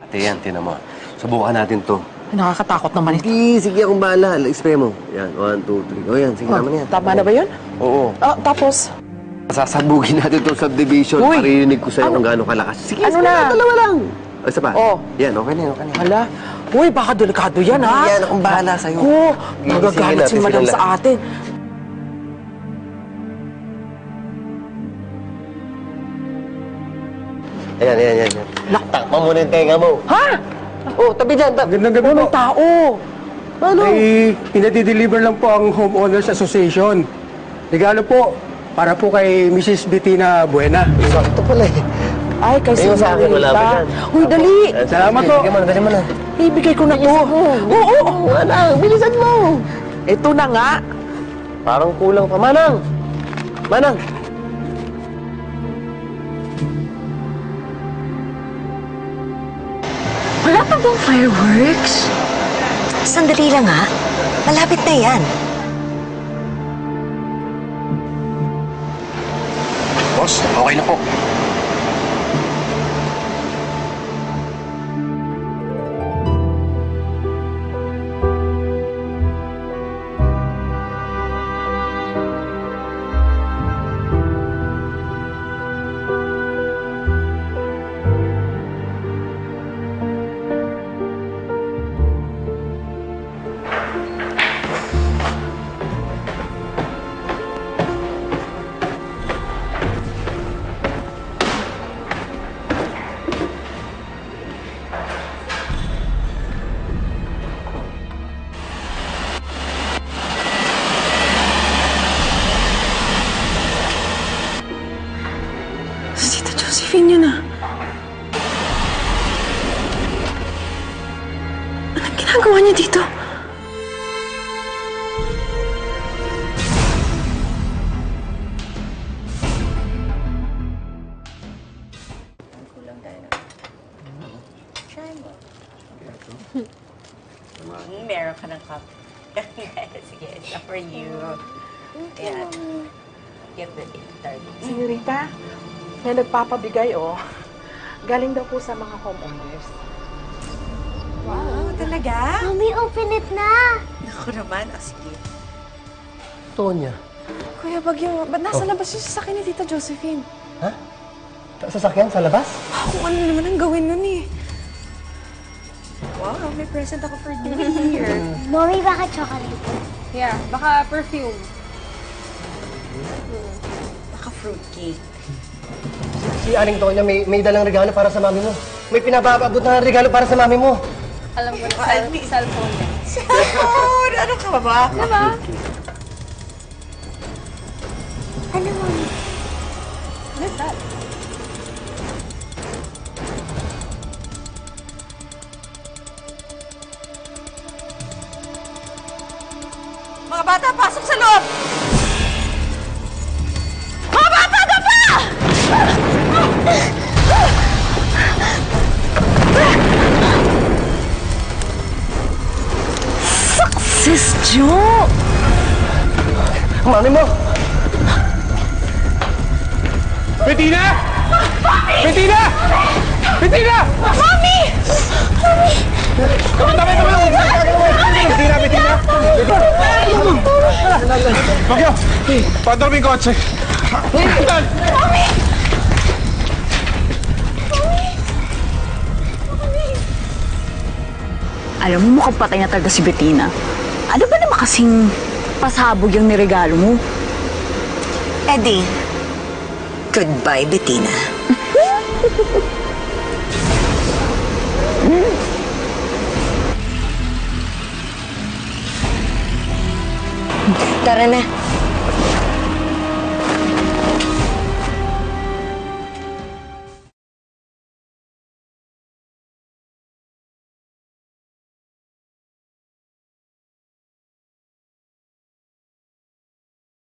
Yan, tinan mo. Subukan natin to. Nakakatakot naman ito. Sige, akong bahala. Spray mo. Yan, 1, 2, 3. O yan, sige naman yan. Tama na ba yun? Oo. Tapos? Sasabugin natin itong subdivision. Uy! Parinig ko sa'yo kung gaano kalakas. Sige, Ano na? dalawa lang. O, isa pa. Oh. Yan, okay na, okay na. Hala. Uy, baka delikado yan, ha? Yan, akong bahala sa'yo. Oo, Sige, magagalit si sige madam lang. sa atin. Ayan. Takpa mo na yung tenga mo. Ha? Oh, tabi dyan. Magandang gabi May po. tao. Ano? Ay, pinadi-deliver lang po ang Homeowners Association. Regalo po para po kay Mrs. Bettina Buena. Ito pala eh. Ay, kay Ayun sa akin, wala pa Senorita. dyan. Uy, dali. Salamat po. Bigyan mo na, dali mo na. Ibigay ko na to. Oo. Manang, bilisan mo. Ito na nga. Parang kulang pa. Manang! Manang! Wala pa bang fireworks? Sandali lang ha. Malapit na yan. Boss, okay na po. Si Tita Josephine yun ah. Anong ginagawa niya dito? Meron ka ng cup. Sige, it's for you. Ayan. Get the intern. Senorita, may nagpapabigay, oh. Galing daw po sa mga homeowners. Wow, talaga? Mommy, open it na! Ako naman, sige. Tonya. Kuya Bagyo, ba't nasa labas yung sasakyan ni Tita Josephine? Ha? Sasakyan sa labas? Kung ano naman ang gawin nun eh. Wow, may present ako for you here. Mommy, baka chocolate? Yeah, baka perfume. Baka fruitcake. Si Aling Tonya may dalang regalo para sa mami mo. May pinapababot na regalo para sa mami mo. Alam ko na, cellphone niya. Cellphone! Ano ka ba? Diba? Ano, Mommy? What is that? Mga bata, pasok sa loob! Mga bata, dapa! Sis Jo! Mami mo! Bettina! Bettina! Bettina! Mami! Bettina! Bettina! Bagyo! Pador mo yung kotse. Alam mo, mukhang patay na talaga si Bettina. Ano ba naman kasing pasabog yung niregalo mo? Eddie, goodbye, Bettina. Tara na.